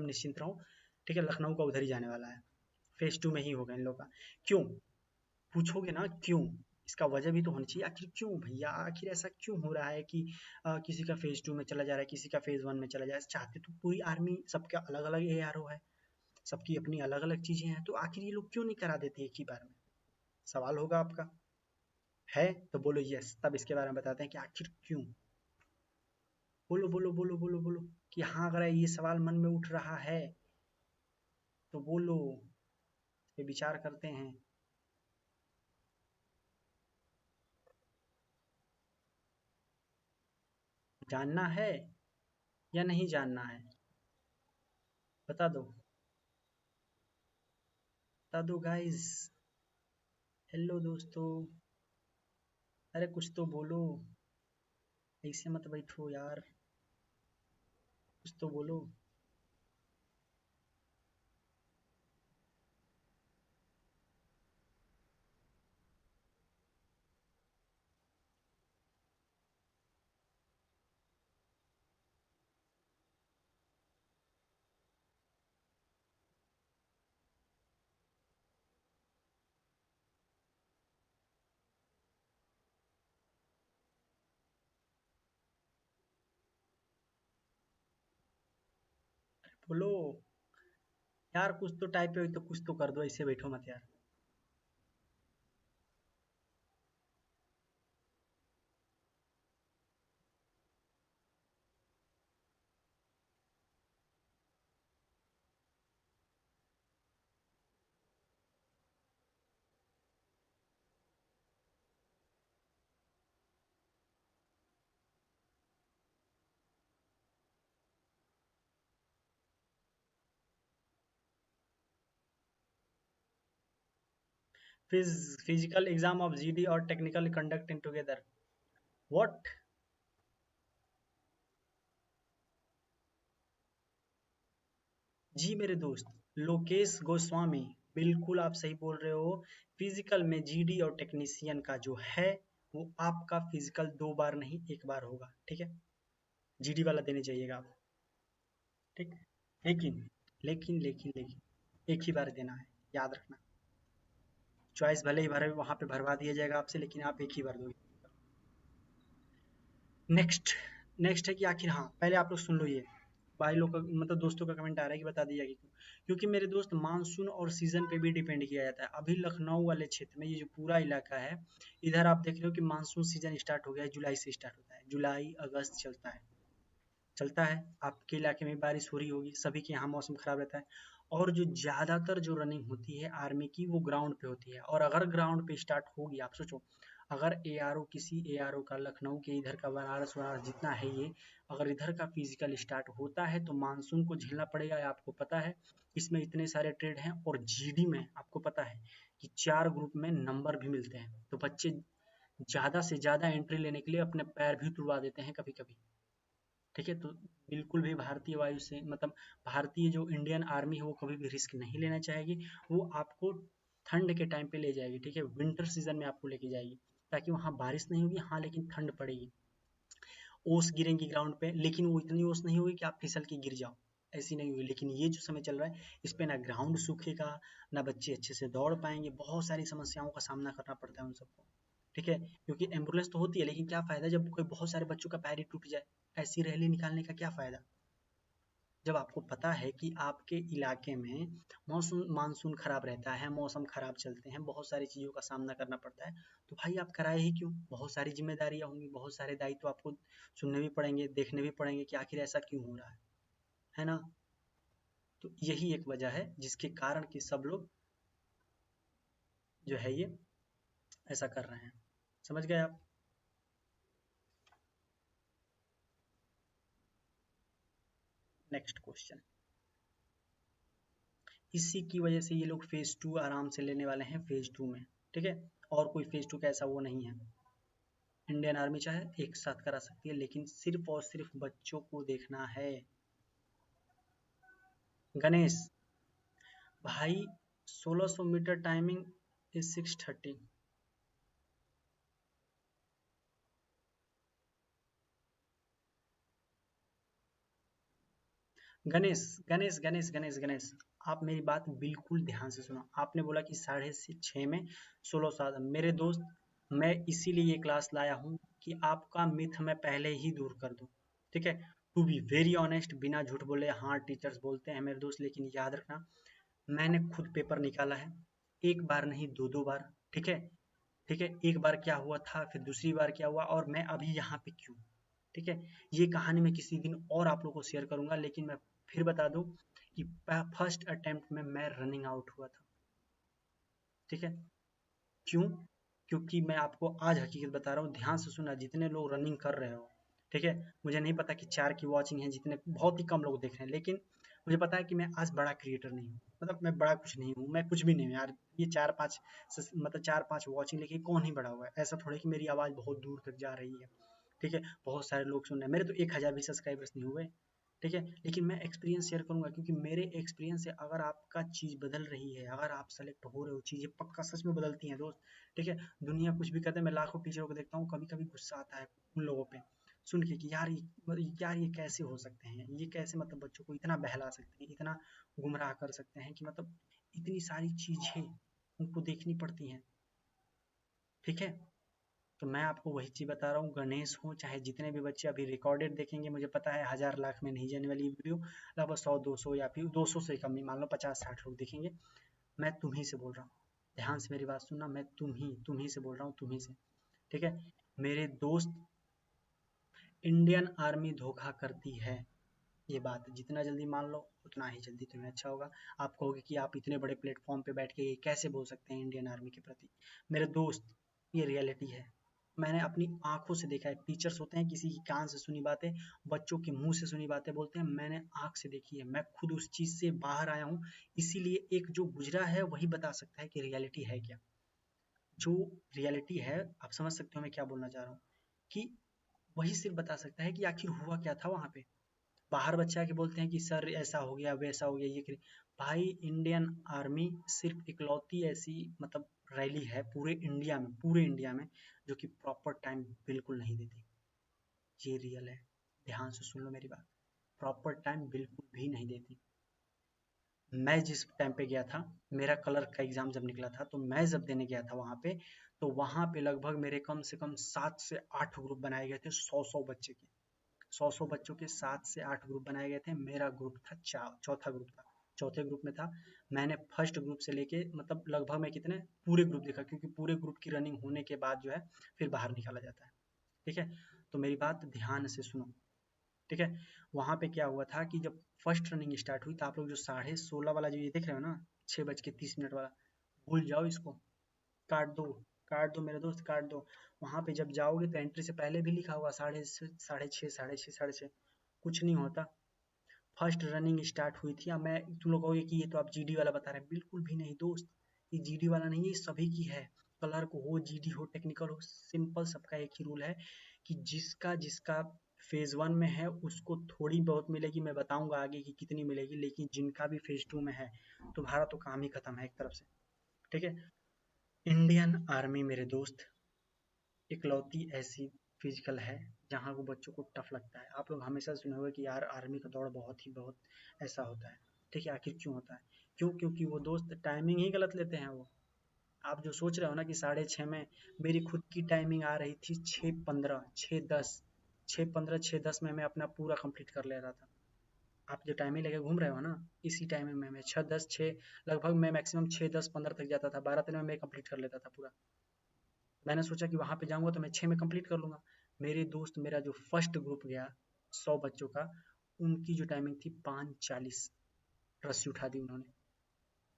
निश्चिंत रहो, ठीक है। लखनऊ का उधर ही जाने वाला है, फेज 2 में ही होगा इन लोग का। क्यों पूछोगे ना, क्यों? इसका वजह भी तो होनी चाहिए, आखिर क्यों भैया, आखिर ऐसा क्यों हो रहा है कि किसी का फेज 2 में चला जा रहा है, किसी का फेज 1 में चला जा रहा है। चाहते तो पूरी आर्मी सबका अलग अलग ARO है, सबकी अपनी अलग अलग चीजें हैं, तो आखिर ये लोग क्यों नहीं करा देते एक ही बार में? सवाल होगा आपका, है तो बोलो यस, तब इसके बारे में बताते हैं कि आखिर क्यों। बोलो बोलो बोलो बोलो बोलो कि हाँ, अगर ये सवाल मन में उठ रहा है तो बोलो, ये विचार करते हैं। जानना है या नहीं जानना है? बता दो, बता दो गाइस। हेलो दोस्तों, अरे कुछ तो बोलो, ऐसे मत बैठो यार, कुछ तो बोलो। बोलो यार, कुछ तो टाइप पे तो कुछ तो कर दो, ऐसे बैठो मत यार। फिजिकल एग्जाम ऑफ GD और technical conduct in together, what? जी मेरे दोस्त लोकेश गोस्वामी, बिल्कुल आप सही बोल रहे हो। फिजिकल में GD और टेक्नीशियन का जो है, वो आपका फिजिकल 2 बार नहीं 1 बार होगा, ठीक है। GD वाला देने जाइएगा आप, ठीक। लेकिन लेकिन एक ही बार देना है, याद रखना। चॉइस भले ही भरे वहां पे भरवा दिया जाएगा आपसे, लेकिन आप एक ही बार दोगे। नेक्स्ट, नेक्स्ट है कि आखिर, हाँ पहले आप लोग सुन लो ये। भाई लोग का मतलब दोस्तों का कमेंट आ रहा है कि बता दिया कि क्यों। क्योंकि मेरे दोस्त मानसून और सीजन पे भी डिपेंड किया जाता है। अभी लखनऊ वाले क्षेत्र में ये जो पूरा इलाका है, इधर आप देख रहे हो कि मानसून सीजन स्टार्ट हो गया है, जुलाई से स्टार्ट होता है, जुलाई अगस्त चलता है, चलता है। आपके इलाके में बारिश हो रही होगी, सभी के यहाँ मौसम खराब रहता है। और जो ज़्यादातर जो रनिंग होती है आर्मी की, वो ग्राउंड पे होती है। और अगर ग्राउंड पे स्टार्ट होगी, आप सोचो, अगर ARO किसी ARO का लखनऊ के इधर का बनारस वनारस जितना है ये, अगर इधर का फिजिकल स्टार्ट होता है तो मानसून को झेलना पड़ेगा। आपको पता है इसमें इतने सारे ट्रेड हैं, और GD में आपको पता है कि 4 ग्रुप में नंबर भी मिलते हैं, तो बच्चे ज़्यादा से ज़्यादा एंट्री लेने के लिए अपने पैर भी तुड़वा देते हैं कभी कभी, ठीक है। तो बिल्कुल भी भारतीय वायु से मतलब भारतीय जो इंडियन आर्मी है, वो कभी भी रिस्क नहीं लेना चाहेगी। वो आपको ठंड के टाइम पे ले जाएगी, ठीक है, विंटर सीजन में आपको लेके जाएगी, ताकि वहाँ बारिश नहीं होगी, हाँ लेकिन ठंड पड़ेगी। ओस गिरेंगी ग्राउंड पे, लेकिन वो इतनी ओस नहीं होगी कि आप फिसल के गिर जाओ, ऐसी नहीं होगी। लेकिन ये जो समय चल रहा है, इस पे ना ग्राउंड सूखेगा, ना बच्चे अच्छे से दौड़ पाएंगे, बहुत सारी समस्याओं का सामना करना पड़ता है उन सबको, ठीक है। क्योंकि एम्बुलेंस तो होती है, लेकिन क्या फ़ायदा जब कोई बहुत सारे बच्चों का पैर ही टूट जाए, ऐसी रैली निकालने का क्या फ़ायदा? जब आपको पता है कि आपके इलाके में मौसम मानसून खराब रहता है, मौसम खराब चलते हैं, बहुत सारी चीज़ों का सामना करना पड़ता है, तो भाई आप कराए ही क्यों? बहुत सारी जिम्मेदारियां होंगी, बहुत सारे दायित्व आपको सुनने भी पड़ेंगे, देखने भी पड़ेंगे कि आखिर ऐसा क्यों हो रहा है ना? तो यही एक वजह है जिसके कारण कि सब लोग जो है ये ऐसा कर रहे हैं। समझ गए आप? Next question. इसी की वजह से ये लोग फेज 2 आराम से लेने वाले हैं फेज 2 में, ठीक है। और कोई फेज 2 का ऐसा वो नहीं है। इंडियन आर्मी चाहे एक साथ करा सकती है, लेकिन सिर्फ और सिर्फ बच्चों को देखना है। गणेश भाई, 1600 metre timing is 6:30। Ganesh Ganesh Ganesh Ganesh Ganesh, आप मेरी बात बिल्कुल ध्यान से सुनो। आपने बोला कि 6:30 में 16 साल, मेरे दोस्त मैं इसीलिए ये क्लास लाया हूँ कि आपका मिथ मैं पहले ही दूर कर दूँ। ठीक है, टू बी वेरी ऑनेस्ट, बिना झूठ बोले, हाँ टीचर्स बोलते हैं मेरे दोस्त, लेकिन याद रखना मैंने खुद पेपर निकाला है, एक बार नहीं दो दो बार। ठीक है, ठीक है, एक बार क्या हुआ था, फिर दूसरी बार क्या हुआ, और मैं अभी यहाँ पे क्यों। ठीक है, ये कहानी मैं किसी दिन और आप लोगों को शेयर करूंगा, लेकिन मैं फिर बता दूं कि फर्स्ट अटेम्प्ट में मैं रनिंग आउट हुआ था। ठीक है, क्यों? क्योंकि मैं आपको आज हकीकत बता रहा हूँ, ध्यान से सुनना, जितने लोग रनिंग कर रहे हो, ठीक है, मुझे नहीं पता कि 4 की वॉचिंग है, जितने बहुत ही कम लोग देख रहे हैं, लेकिन मुझे पता है कि मैं आज बड़ा क्रिएटर नहीं हूँ, मतलब मैं बड़ा कुछ नहीं हूँ, मैं कुछ भी नहीं हूँ यार। ये 4-5 मतलब 4-5 वॉचिंग लेके कौन ही बड़ा हुआ है, ऐसा थोड़ा कि मेरी आवाज़ बहुत दूर तक जा रही है। ठीक है, बहुत सारे लोग सुन रहे हैं, मेरे तो 1000 भी सब्सक्राइबर्स नहीं हुए। ठीक है, लेकिन मैं एक्सपीरियंस शेयर करूंगा, क्योंकि मेरे एक्सपीरियंस से अगर आपका चीज़ बदल रही है, अगर आप सेलेक्ट हो रहे हो, चीज़ें पक्का सच में बदलती हैं दोस्त। ठीक है, दुनिया कुछ भी कहते हैं, मैं लाखों टीचरों को देखता हूँ, कभी कभी गुस्सा आता है उन लोगों पे सुन के कि यार ये कैसे हो सकते हैं, ये कैसे मतलब बच्चों को इतना बहला सकते हैं, इतना गुमराह कर सकते हैं, कि मतलब इतनी सारी चीज़ें उनको देखनी पड़ती हैं। ठीक है, तो मैं आपको वही चीज़ बता रहा हूँ, गणेश हो चाहे जितने भी बच्चे अभी रिकॉर्डेड देखेंगे, मुझे पता है 1000 लाख में नहीं जाने वाली ये वीडियो, लगभग 100-200 या फिर 200 से कम ही मान लो, 50-60 लोग देखेंगे। मैं तुम्ही से बोल रहा हूँ, ध्यान से मेरी बात सुनना, मैं तुम्ही से बोल रहा हूँ, तुम्ही से। ठीक है, मेरे दोस्त, इंडियन आर्मी धोखा करती है, ये बात जितना जल्दी मान लो उतना ही जल्दी तुम्हें अच्छा होगा। आप कहोगे कि आप इतने बड़े प्लेटफॉर्म पे बैठ के ये कैसे बोल सकते हैं इंडियन आर्मी के प्रति। मेरे दोस्त, ये रियलिटी है, मैंने अपनी आंखों से देखा है। टीचर्स होते हैं किसी की कान से सुनी बातें, बच्चों के मुंह से सुनी बातें बोलते हैं, मैंने आंख से देखी है, मैं खुद उस चीज से बाहर आया हूँ। इसीलिए एक जो गुजरा है वही बता सकता है कि रियलिटी है क्या। जो रियलिटी है, आप समझ सकते हो मैं क्या बोलना चाह रहा हूँ, कि वही सिर्फ बता सकता है कि आखिर हुआ क्या था वहां पे। बाहर बच्चे आके बोलते हैं कि सर ऐसा हो गया, वैसा हो गया, ये करिए। भाई, इंडियन आर्मी सिर्फ इकलौती ऐसी मतलब रैली है पूरे इंडिया में जो कि प्रॉपर टाइम बिल्कुल नहीं देती। ये रियल है, ध्यान से सुन लो मेरी बात, प्रॉपर टाइम बिल्कुल भी नहीं देती। मैं जिस टाइम पे गया था, मेरा कलर का एग्जाम जब निकला था, तो मैं जब देने गया था वहां पे, तो वहां पे लगभग मेरे कम से कम 7 से 8 ग्रुप बनाए गए थे, 100-100 बच्चे के। 100-100 बच्चों के 7 से 8 ग्रुप बनाए गए थे। मेरा ग्रुप था चौथा ग्रुप था, चौथे ग्रुप में था। मैंने फर्स्ट ग्रुप से लेके मतलब लगभग मैं कितने पूरे ग्रुप देखा, क्योंकि पूरे ग्रुप की रनिंग होने के बाद जो है फिर बाहर निकाला जाता है। ठीक है, तो मेरी बात ध्यान से सुनो। ठीक है, वहां पे क्या हुआ था कि जब फर्स्ट रनिंग स्टार्ट हुई, तो आप लोग जो 16:30 वाला जो ये देख रहे हो ना, 6:30 वाला, भूल जाओ इसको, काट दो, काट दो मेरे दोस्त, काट दो। वहां पे जब जाओगे तो एंट्री से पहले भी लिखा होगा 6:30, 6:30, 6:30। कुछ नहीं होता। फर्स्ट रनिंग स्टार्ट हुई थी, अब मैं, तुम लोग कहोगे कि ये तो आप जीडी वाला बता रहे हैं, बिल्कुल भी नहीं दोस्त, ये जीडी वाला नहीं है, ये सभी की है। क्लर्क हो, जीडी हो, टेक्निकल हो, सिंपल सबका एक ही रूल है कि जिसका जिसका फेज 1 में है उसको थोड़ी बहुत मिलेगी, मैं बताऊंगा आगे कि कितनी मिलेगी, लेकिन जिनका भी फेज 2 में है, तुम्हारा तो काम ही खत्म है एक तरफ से। ठीक है, इंडियन आर्मी मेरे दोस्त इकलौती ऐसी फिजिकल है जहाँ वो बच्चों को टफ लगता है। आप लोग हमेशा सुने होंगे कि यार आर्मी का दौड़ बहुत ही बहुत ऐसा होता है। ठीक है, आखिर क्यों होता है? क्यों? क्योंकि वो दोस्त टाइमिंग ही गलत लेते हैं वो। आप जो सोच रहे हो ना कि 6:30 में, मेरी खुद की टाइमिंग आ रही थी 6:15, 6:10, 6:15, 6:10 में मैं अपना पूरा कंप्लीट कर ले रहा था। आप जो टाइमिंग लेके घूम रहे हो ना, इसी टाइमिंग में मैं 6:10, 6 लगभग मैं मैक्सिमम 6:10, 15 तक जाता था, 12 में मैं कंप्लीट कर लेता था पूरा। मैंने सोचा कि वहाँ पे जाऊँगा तो मैं 6 में कंप्लीट कर लूँगा। मेरे दोस्त, मेरा जो फर्स्ट ग्रुप गया 100 बच्चों का, उनकी जो टाइमिंग थी 5:40, रस्सी उठा दी उन्होंने।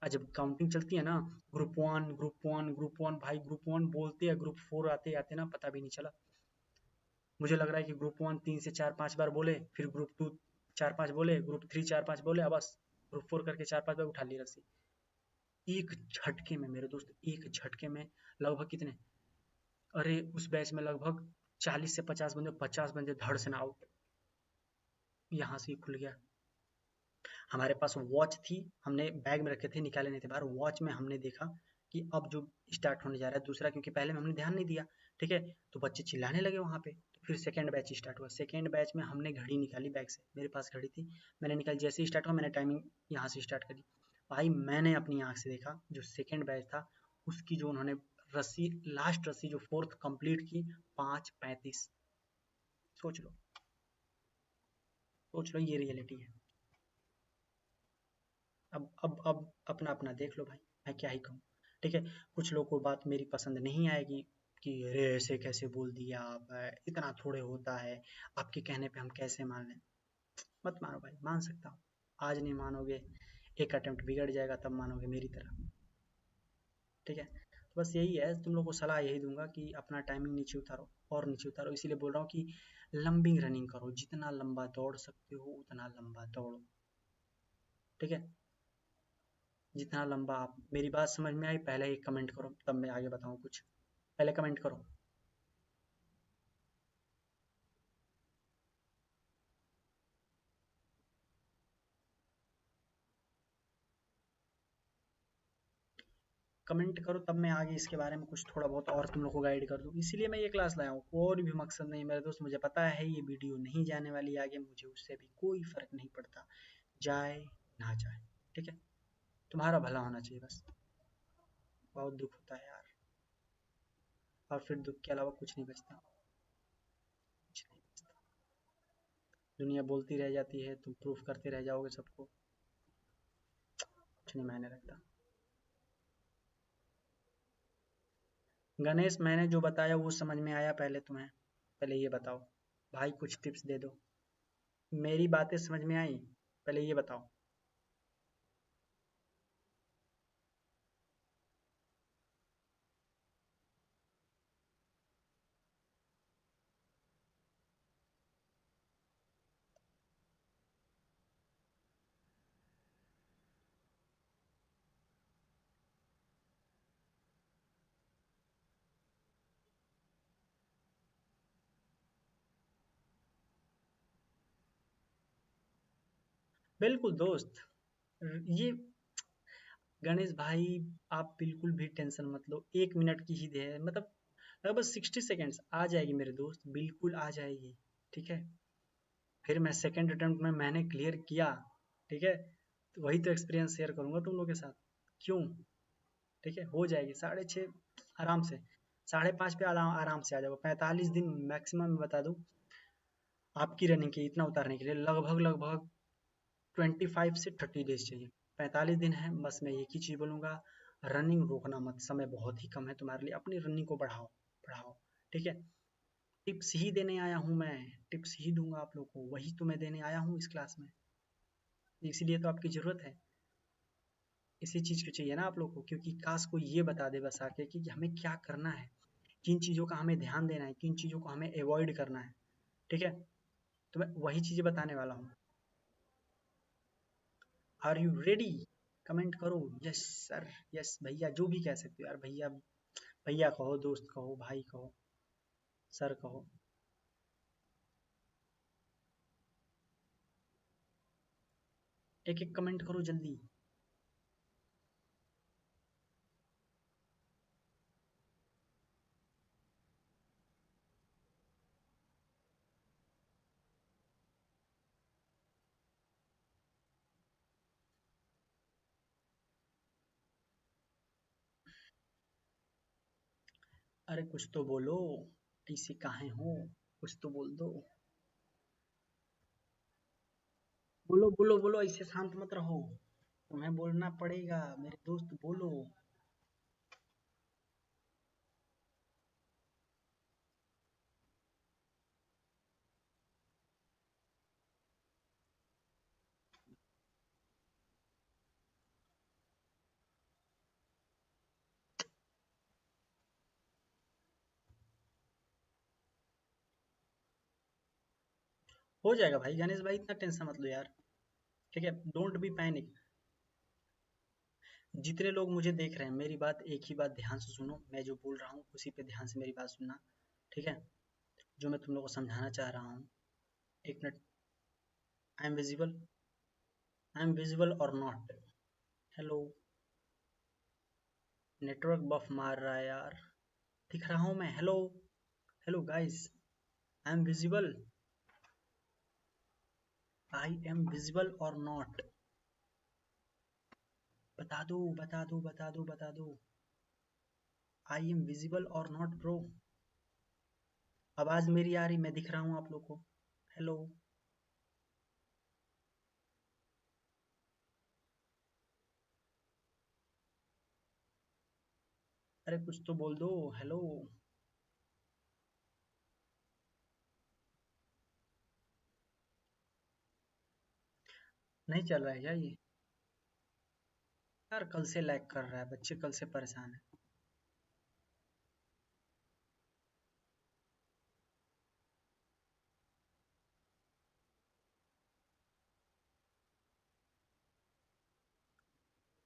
और जब काउंटिंग चलती है ना, group one, group one, group one, भाई ग्रुप वन बोलते या ग्रुप फोर आते आते ना पता भी नहीं चला। मुझे लग रहा है कि ग्रुप वन 3 से 4-5 बार बोले, फिर ग्रुप टू 4-5 बोले, ग्रुप थ्री 4-5 बोले, अब बस ग्रुप फोर करके 4-5 बार उठा ली रस्सी। एक झटके में मेरे दोस्त, एक झटके में लगभग कितने, अरे उस बैच में लगभग 40 से 50 बंदे, 50 बंदे धड़ से ना आउट। यहाँ से ही खुल गया। हमारे पास वॉच थी, हमने बैग में रखे थे, निकाले नहीं थे बाहर। वॉच में हमने देखा कि अब जो स्टार्ट होने जा रहा है दूसरा, क्योंकि पहले में हमने ध्यान नहीं दिया। ठीक है, तो बच्चे चिल्लाने लगे वहां पे, फिर सेकंड बैच स्टार्ट हुआ। सेकंड बैच में हमने घड़ी निकाली बैग से, मेरे पास घड़ी थी, मैंने निकाली। जैसे ही स्टार्ट हुआ मैंने टाइमिंग यहाँ से स्टार्ट करी। भाई मैंने अपनी आँख से देखा जो सेकंड बैच था उसकी जो उन्होंने रस्सी, लास्ट रस्सी जो फोर्थ कंप्लीट की, 5:35। सोच लो, सोच लो, ये रियलिटी है। अब अपना अपना देख लो भाई, मैं क्या ही कहूँ। ठीक है, कुछ लोगों को बात मेरी पसंद नहीं आएगी कि अरे ऐसे कैसे बोल दिया आप, इतना थोड़े होता है, आपके कहने पे हम कैसे मान लें। मत मानो भाई, मान सकता हूँ, आज नहीं मानोगे, एक अटेम्प्ट बिगड़ जाएगा तब मानोगे मेरी तरह। ठीक है, तो बस यही है, तुम लोग को सलाह यही दूंगा कि अपना टाइमिंग नीचे उतारो और नीचे उतारो। इसीलिए बोल रहा हूँ कि लंबी रनिंग करो, जितना लंबा दौड़ सकते हो उतना लंबा दौड़ो। ठीक है, जितना लंबा आप, मेरी बात समझ में आई? पहले एक कमेंट करो तब मैं आगे बताऊँ कुछ। पहले कमेंट करो। कमेंट करो तब मैं आगे इसके बारे में कुछ थोड़ा बहुत और तुम लोग को गाइड कर दूँ। इसीलिए मैं ये क्लास लाया हूँ, और भी मकसद नहीं मेरे दोस्त। मुझे पता है ये वीडियो नहीं जाने वाली आगे, मुझे उससे भी कोई फर्क नहीं पड़ता, जाए ना जाए। ठीक है, तुम्हारा भला होना चाहिए बस। बहुत दुख होता है यार, और फिर दुख के अलावा कुछ नहीं बचता, कुछ नहीं बचता। दुनिया बोलती रह जाती है, तुम प्रूफ करते रह जाओगे सबको, कुछ नहीं मायने रखता। गणेश, मैंने जो बताया वो समझ में आया पहले तुम्हें? पहले ये बताओ भाई, कुछ टिप्स दे दो। मेरी बातें समझ में आई? पहले ये बताओ। बिल्कुल दोस्त, ये गणेश भाई, आप बिल्कुल भी टेंशन मत लो, 1 मिनट की ही देर है, मतलब लगभग 60 सेकेंड्स, आ जाएगी मेरे दोस्त, बिल्कुल आ जाएगी। ठीक है, फिर मैं सेकेंड अटेम्प्ट में मैंने क्लियर किया। ठीक है, तो वही तो एक्सपीरियंस शेयर करूंगा तुम लोगों के साथ, क्यों? ठीक है, हो जाएगी 6:30 आराम से, 5:30 पे आराम आराम से आ जाओ। 45 दिन मैक्सिमम बता दूं आपकी रनिंग की, इतना उतारने के लिए लगभग लगभग 25 से 30 डेज चाहिए। 45 दिन है, बस मैं एक ही चीज़ बोलूँगा, रनिंग रोकना मत, समय बहुत ही कम है तुम्हारे लिए, अपनी रनिंग को बढ़ाओ, बढ़ाओ। ठीक है, टिप्स ही देने आया हूँ मैं, टिप्स ही दूंगा आप लोग को, वही तो मैं देने आया हूँ इस क्लास में, इसीलिए तो आपकी ज़रूरत है। इसी चीज़ की चाहिए ना आप लोग को, क्योंकि काश कोई ये बता दे बस आके कि हमें क्या करना है, किन चीज़ों का हमें ध्यान देना है, किन चीज़ों को हमें अवॉइड करना है। ठीक है, तो मैं वही चीज़ें बताने वाला हूँ। Are you ready? कमेंट करो, यस सर, यस भैया, जो भी कह सकते हो यार, भैया, भैया कहो, दोस्त कहो, भाई कहो, सर कहो। एक एक कमेंट करो जल्दी। अरे कुछ तो बोलो, ऐसे काहे हो, कुछ तो बोल दो। बोलो बोलो बोलो, ऐसे शांत मत रहो, तुम्हें बोलना पड़ेगा मेरे दोस्त, बोलो। हो जाएगा भाई, गणेश भाई इतना टेंशन मत लो यार। ठीक है, डोंट बी पैनिक। जितने लोग मुझे देख रहे हैं, मेरी बात एक ही बात ध्यान से सुनो, मैं जो बोल रहा हूँ उसी पे ध्यान से मेरी बात सुनना। ठीक है, जो मैं तुम लोग को समझाना चाह रहा हूँ। एक minute, I am visible, I am visible और नॉट? हेलो, नेटवर्क बफ मार रहा है यार, दिख रहा हूँ मैं? Hello, hello guys, I am visible, I am visible और नॉट, बता दो बता दो बता दो बता दो, आई एम विजिबल और नॉट ब्रो। आवाज मेरी आ रही, मैं दिख रहा हूँ आप लोग को, हेलो। अरे कुछ तो बोल दो, हेलो। नहीं चल रहा है क्या ये? यार कल से लैग कर रहा है, बच्चे कल से परेशान है।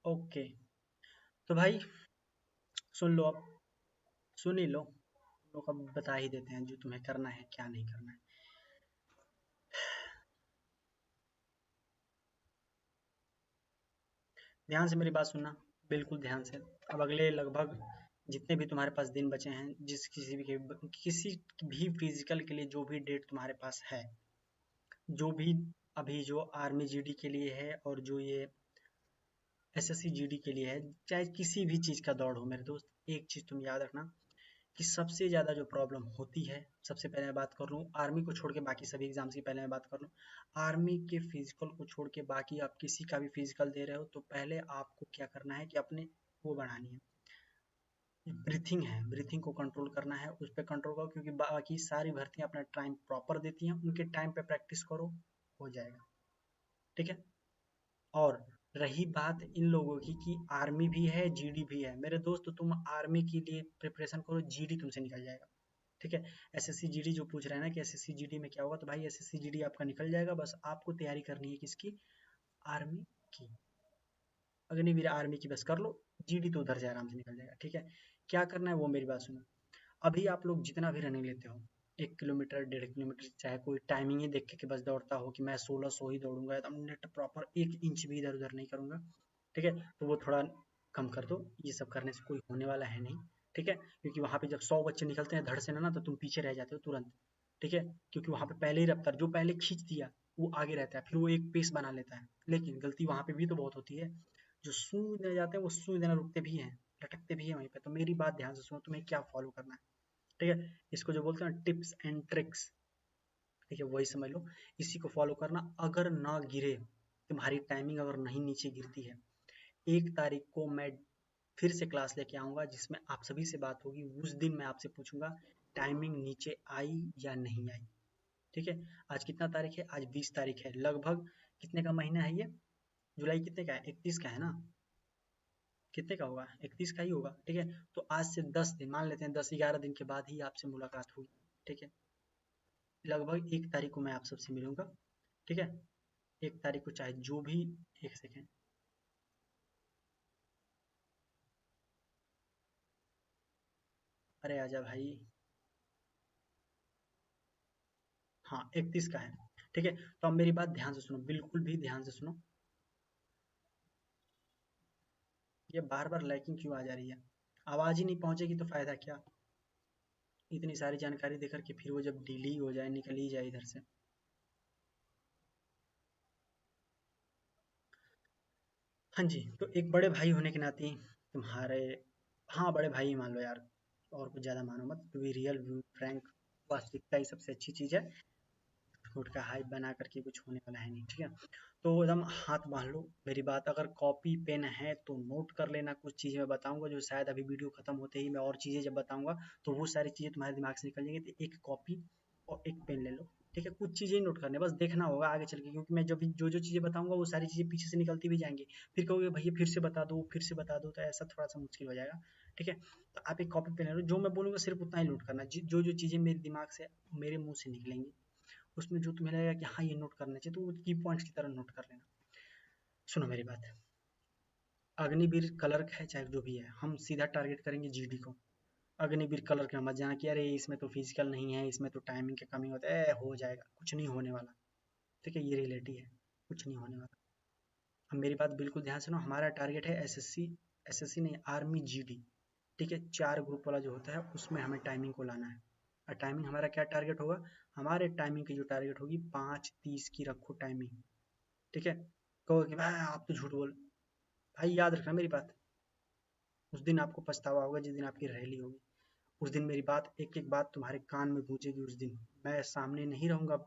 ओके, तो भाई सुन लो अब, सुन ही लो, लोग अब बता ही देते हैं जो तुम्हें करना है क्या नहीं करना है। ध्यान से मेरी बात सुनना, बिल्कुल ध्यान से। अब अगले लगभग जितने भी तुम्हारे पास दिन बचे हैं, जिस किसी भी फिजिकल के लिए जो भी डेट तुम्हारे पास है, जो भी अभी जो आर्मी जीडी के लिए है और जो ये एसएससी जीडी के लिए है, चाहे किसी भी चीज़ का दौड़ हो मेरे दोस्त, एक चीज़ तुम याद रखना कि सबसे ज़्यादा जो प्रॉब्लम होती है, सबसे पहले मैं बात कर लूँ आर्मी को छोड़ के बाकी सभी एग्जाम्स की, पहले मैं बात कर लूँ आर्मी के फिजिकल को छोड़ के, बाकी आप किसी का भी फिजिकल दे रहे हो तो पहले आपको क्या करना है कि अपने वो बढ़ानी है, ब्रीथिंग है, ब्रीथिंग को कंट्रोल करना है, उस पर कंट्रोल करो, क्योंकि बाकी सारी भर्तियां अपना टाइम प्रॉपर देती हैं, उनके टाइम पे प्रैक्टिस करो, हो जाएगा, ठीक है। और रही बात इन लोगों की कि आर्मी भी है जीडी भी है, मेरे दोस्त तुम आर्मी के लिए प्रिपरेशन करो, जीडी तुमसे निकल जाएगा, ठीक है। एसएससी जीडी जो पूछ रहे हैं ना कि एसएससी जीडी में क्या होगा, तो भाई एसएससी जीडी आपका निकल जाएगा, बस आपको तैयारी करनी है किसकी, आर्मी की, अग्निवीर आर्मी की बस कर लो, जीडी तो उधर से आराम से निकल जाएगा, ठीक है। क्या करना है वो मेरी बात सुनो, अभी आप लोग जितना भी रनिंग लेते हो, 1 किलोमीटर 1.5 किलोमीटर, चाहे कोई टाइमिंग ही देख के बस दौड़ता हो कि मैं 1600 ही दौड़ूंगा, एकदम नेट प्रॉपर 1 इंच भी इधर उधर नहीं करूंगा, ठीक है, तो वो थोड़ा कम कर दो, ये सब करने से कोई होने वाला है नहीं, ठीक है, क्योंकि वहाँ पे जब 100 बच्चे निकलते हैं धड़ से ना, तो तुम पीछे रह जाते हो तुरंत, ठीक है, क्योंकि वहाँ पे पहले ही रफ्तार जो पहले खींच दिया वो आगे रहता है, फिर वो एक पेस बना लेता है, लेकिन गलती वहाँ पे भी तो बहुत होती है, जो सूई देने जाते हैं वो सूई देना रुकते भी हैं, लटकते भी हैं वहीं पे, तो मेरी बात ध्यान से सुनो, तुम्हें क्या फॉलो करना है, ठीक है, इसको जो बोलते हैं टिप्स एंड ट्रिक्स, ठीक है, वही समझ लो, इसी को फॉलो करना, अगर ना गिरे, तुम्हारी टाइमिंग अगर नहीं नीचे गिरती है, 1 तारीख को मैं फिर से क्लास लेके आऊंगा जिसमें आप सभी से बात होगी, उस दिन मैं आपसे पूछूंगा टाइमिंग नीचे आई या नहीं आई, ठीक है। आज कितना तारीख है, आज 20 तारीख है, लगभग कितने का महीना है ये, जुलाई कितने का है, 31 का है ना, कितने का होगा, 31 का ही होगा, ठीक है, तो आज से 10 दिन मान लेते हैं, 10-11 दिन के बाद ही आपसे मुलाकात हुई, ठीक है, लगभग 1 तारीख को मैं आप सबसे मिलूंगा, ठीक है, 1 तारीख को चाहे जो भी, एक सेकेंड, अरे आजा भाई, हाँ 31 का है, ठीक है, तो अब मेरी बात ध्यान से सुनो, बिल्कुल भी ध्यान से सुनो, ये बार बार लाइकिंग क्यों आ जा रही है, आवाज ही नहीं पहुंचेगी तो फायदा क्या, इतनी सारी जानकारी देकर के फिर वो जब डिली हो जाए, निकल ही जाए इधर से। हाँ जी, तो एक बड़े भाई होने के नाते तुम्हारे, हाँ बड़े भाई ही मान लो यार, और कुछ ज़्यादा मानो मत, टू बी रियल फ्रैंक, वास्तविकता ही सबसे अच्छी चीज़ है, झूठ का हाइप बना करके कुछ होने वाला है नहीं, ठीक है। तो एकदम हाथ बांध लो, मेरी बात, अगर कॉपी पेन है तो नोट कर लेना, कुछ चीज़ें मैं बताऊंगा जो शायद अभी वीडियो खत्म होते ही मैं और चीज़ें जब बताऊंगा तो वो सारी चीज़ें तुम्हारे दिमाग से निकल जाएंगी, तो एक कॉपी और एक पेन ले लो, ठीक है, कुछ चीज़ें नोट करने बस, देखना होगा आगे चल के, क्योंकि मैं जब जो जो चीज़ें बताऊंगा वो सारी चीज़ें पीछे से निकलती भी जाएंगी, फिर कहोगे भैया फिर से बता दो फिर से बता दो, तो ऐसा थोड़ा सा मुश्किल हो जाएगा, ठीक है। तो आप एक कॉपी पेन ले लो, जो मैं बोलूँगा सिर्फ उतना ही नोट करना, जो जो चीज़ें मेरे दिमाग से मेरे मुंह से निकलेंगी, उसमें जो तुम्हें लगेगा कि हाँ ये नोट करना चाहिए, तो वो की पॉइंट्स की तरह नोट कर लेना। सुनो मेरी बात, अग्निवीर क्लर्क है चाहे जो भी है, हम सीधा टारगेट करेंगे जीडी को, अग्निवीर क्लर्क में मत जाना कि अरे इसमें तो फिजिकल नहीं है, इसमें तो टाइमिंग की कमी होता है, हो जाएगा, कुछ नहीं होने वाला, ठीक है, ये रियलिटी है, कुछ नहीं होने वाला। अब मेरी बात बिल्कुल ध्यान सुनो, हमारा टारगेट है एसएससी, एसएससी नहीं आर्मी जीडी, ठीक है, 4 ग्रुप वाला जो होता है उसमें हमें टाइमिंग को लाना है, और टाइमिंग हमारा क्या टारगेट होगा, हमारे टाइमिंग की जो टारगेट होगी 5:30 की रखो टाइमिंग, ठीक है। कहोगे कि भाई आप तो झूठ बोल, भाई याद रखना मेरी बात, उस दिन आपको पछतावा होगा जिस दिन आपकी रैली होगी, उस दिन मेरी बात एक एक बात तुम्हारे कान में गूंजेगी। उस दिन मैं सामने नहीं रहूंगा,